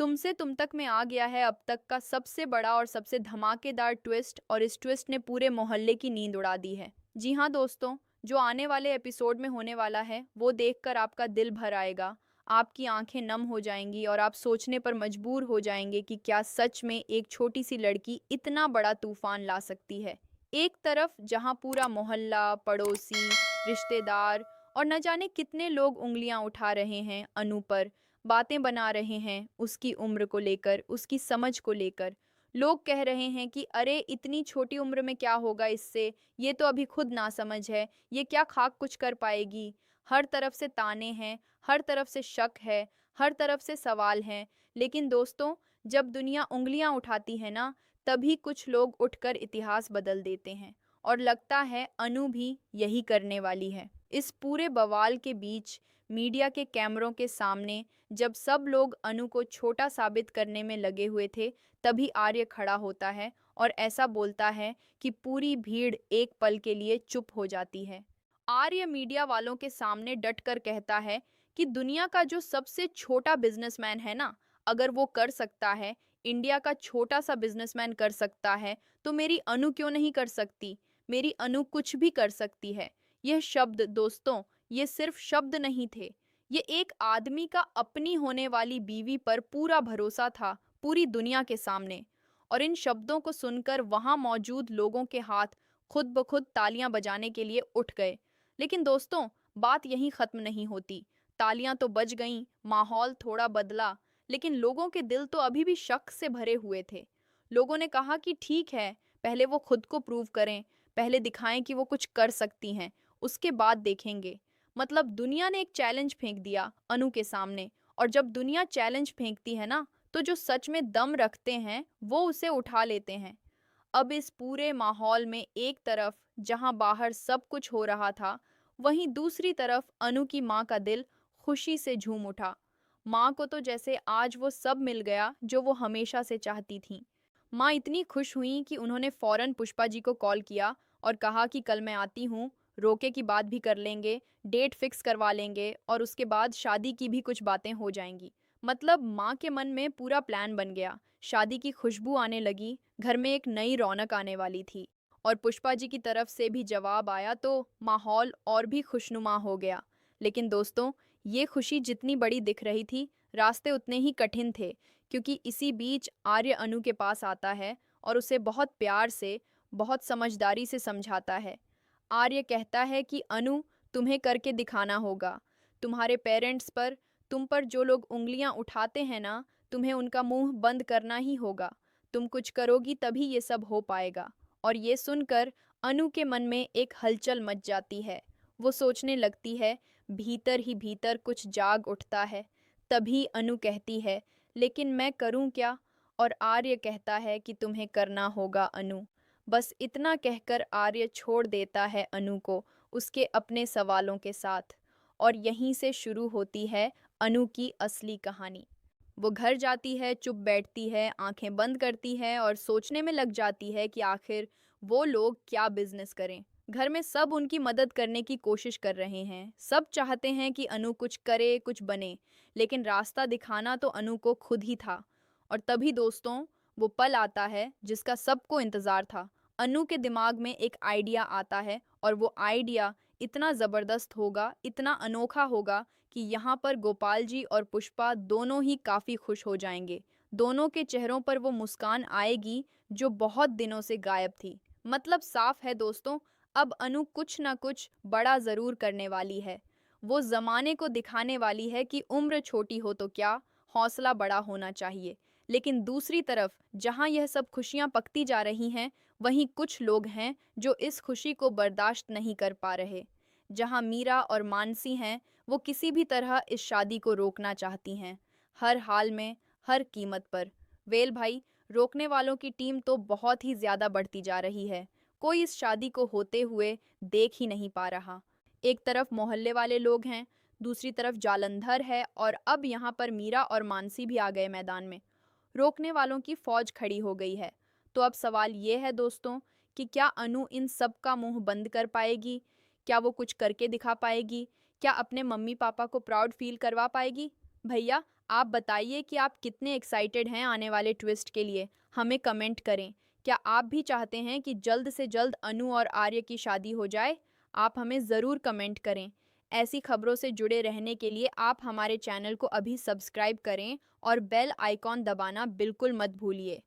तुमसे तुम तक में आ गया है अब तक का सबसे बड़ा और सबसे धमाकेदार ट्विस्ट और इस ट्विस्ट ने पूरे मोहल्ले की नींद उड़ा दी है। जी हाँ दोस्तों, जो आने वाले एपिसोड में होने वाला है वो देखकर आपका दिल भर आएगा, आपकी आंखें नम हो जाएंगी और आप सोचने पर मजबूर हो जाएंगे कि क्या सच में एक छोटी सी लड़की इतना बड़ा तूफान ला सकती है। एक तरफ जहाँ पूरा मोहल्ला, पड़ोसी, रिश्तेदार और न जाने कितने लोग उंगलियां उठा रहे हैं अनु पर, बातें बना रहे हैं उसकी उम्र को लेकर, उसकी समझ को लेकर। लोग कह रहे हैं कि अरे इतनी छोटी उम्र में क्या होगा इससे, ये तो अभी खुद ना समझ है, ये क्या खाक कुछ कर पाएगी। हर तरफ से ताने हैं, हर तरफ से शक है, हर तरफ से सवाल हैं। लेकिन दोस्तों, जब दुनिया उंगलियां उठाती है ना, तभी कुछ लोग उठकर इतिहास बदल देते हैं और लगता है अनु भी यही करने वाली है। इस पूरे बवाल के बीच मीडिया के कैमरों के सामने जब सब लोग अनु को छोटा साबित करने में लगे हुए थे, तभी आर्य खड़ा होता है और ऐसा बोलता है कि पूरी भीड़ एक पल के लिए चुप हो जाती है। आर्य मीडिया वालों के सामने डटकर कहता है कि दुनिया का जो सबसे छोटा बिजनेसमैन है ना, अगर वो कर सकता है, इंडिया का छोटा सा बिजनेसमैन कर सकता है, तो मेरी अनु क्यों नहीं कर सकती। मेरी अनु कुछ भी कर सकती है। यह शब्द दोस्तों, ये सिर्फ शब्द नहीं थे, ये एक आदमी का अपनी होने वाली बीवी पर पूरा भरोसा था पूरी दुनिया के सामने। और इन शब्दों को सुनकर वहां मौजूद लोगों के हाथ खुद ब खुद तालियां बजाने के लिए उठ गए। लेकिन दोस्तों, बात यहीं खत्म नहीं होती। तालियां तो बज गईं, माहौल थोड़ा बदला, लेकिन लोगों के दिल तो अभी भी शक से भरे हुए थे। लोगों ने कहा कि ठीक है, पहले वो खुद को प्रूव करें, पहले दिखाएं कि वो कुछ कर सकती हैं, उसके बाद देखेंगे। मतलब दुनिया ने एक चैलेंज फेंक दिया अनु के सामने, और जब दुनिया चैलेंज फेंकती है ना, तो जो सच में दम रखते हैं वो उसे उठा लेते हैं। अब इस पूरे माहौल में एक तरफ जहां बाहर सब कुछ हो रहा था, वहीं दूसरी तरफ अनु की माँ का दिल खुशी से झूम उठा। माँ को तो जैसे आज वो सब मिल गया जो वो हमेशा से चाहती थी। माँ इतनी खुश हुई कि उन्होंने फौरन पुष्पा जी को कॉल किया और कहा कि कल मैं आती हूँ, रोके की बात भी कर लेंगे, डेट फिक्स करवा लेंगे और उसके बाद शादी की भी कुछ बातें हो जाएंगी। मतलब माँ के मन में पूरा प्लान बन गया, शादी की खुशबू आने लगी, घर में एक नई रौनक आने वाली थी। और पुष्पा जी की तरफ से भी जवाब आया तो माहौल और भी खुशनुमा हो गया। लेकिन दोस्तों, ये खुशी जितनी बड़ी दिख रही थी, रास्ते उतने ही कठिन थे, क्योंकि इसी बीच आर्य अनु के पास आता है और उसे बहुत प्यार से, बहुत समझदारी से समझाता है। आर्य कहता है कि अनु, तुम्हें करके दिखाना होगा। तुम्हारे पेरेंट्स पर, तुम पर जो लोग उंगलियां उठाते हैं ना, तुम्हें उनका मुंह बंद करना ही होगा। तुम कुछ करोगी तभी ये सब हो पाएगा। और ये सुनकर अनु के मन में एक हलचल मच जाती है। वो सोचने लगती है, भीतर ही भीतर कुछ जाग उठता है। तभी अनु कहती है, लेकिन मैं करूं क्या? और आर्य कहता है कि तुम्हें करना होगा अनु। बस इतना कहकर आर्य छोड़ देता है अनु को उसके अपने सवालों के साथ। और यहीं से शुरू होती है अनु की असली कहानी। वो घर जाती है, चुप बैठती है, आंखें बंद करती है और सोचने में लग जाती है कि आखिर वो लोग क्या बिजनेस करें। घर में सब उनकी मदद करने की कोशिश कर रहे हैं, सब चाहते हैं कि अनु कुछ करे, कुछ बने, लेकिन रास्ता दिखाना तो अनु को खुद ही था। और तभी दोस्तों, वो पल आता है जिसका सबको इंतजार था। अनु के दिमाग में एक आइडिया आता है और वो आइडिया इतना जबरदस्त होगा, इतना अनोखा होगा कि यहाँ पर गोपाल जी और पुष्पा दोनों ही काफी खुश हो जाएंगे। दोनों के चेहरों पर वो मुस्कान आएगी जो बहुत दिनों से गायब थी। मतलब साफ है दोस्तों, अब अनु कुछ ना कुछ बड़ा जरूर करने वाली है। वो जमाने को दिखाने वाली है कि उम्र छोटी हो तो क्या, हौसला बड़ा होना चाहिए। लेकिन दूसरी तरफ जहां यह सब खुशियां पकती जा रही हैं, वहीं कुछ लोग हैं जो इस खुशी को बर्दाश्त नहीं कर पा रहे। जहां मीरा और मानसी हैं, वो किसी भी तरह इस शादी को रोकना चाहती हैं, हर हाल में, हर कीमत पर। वेल भाई, रोकने वालों की टीम तो बहुत ही ज्यादा बढ़ती जा रही है। कोई इस शादी को होते हुए देख ही नहीं पा रहा। एक तरफ मोहल्ले वाले लोग हैं, दूसरी तरफ जालंधर है और अब यहाँ पर मीरा और मानसी भी आ गए मैदान में। रोकने वालों की फौज खड़ी हो गई है। तो अब सवाल ये है दोस्तों कि क्या अनु इन सब का मुंह बंद कर पाएगी? क्या वो कुछ करके दिखा पाएगी? क्या अपने मम्मी पापा को प्राउड फील करवा पाएगी? भैया, आप बताइए कि आप कितने एक्साइटेड हैं आने वाले ट्विस्ट के लिए, हमें कमेंट करें। क्या आप भी चाहते हैं कि जल्द से जल्द अनु और आर्य की शादी हो जाए? आप हमें ज़रूर कमेंट करें। ऐसी खबरों से जुड़े रहने के लिए आप हमारे चैनल को अभी सब्सक्राइब करें और बेल आइकॉन दबाना बिल्कुल मत भूलिए।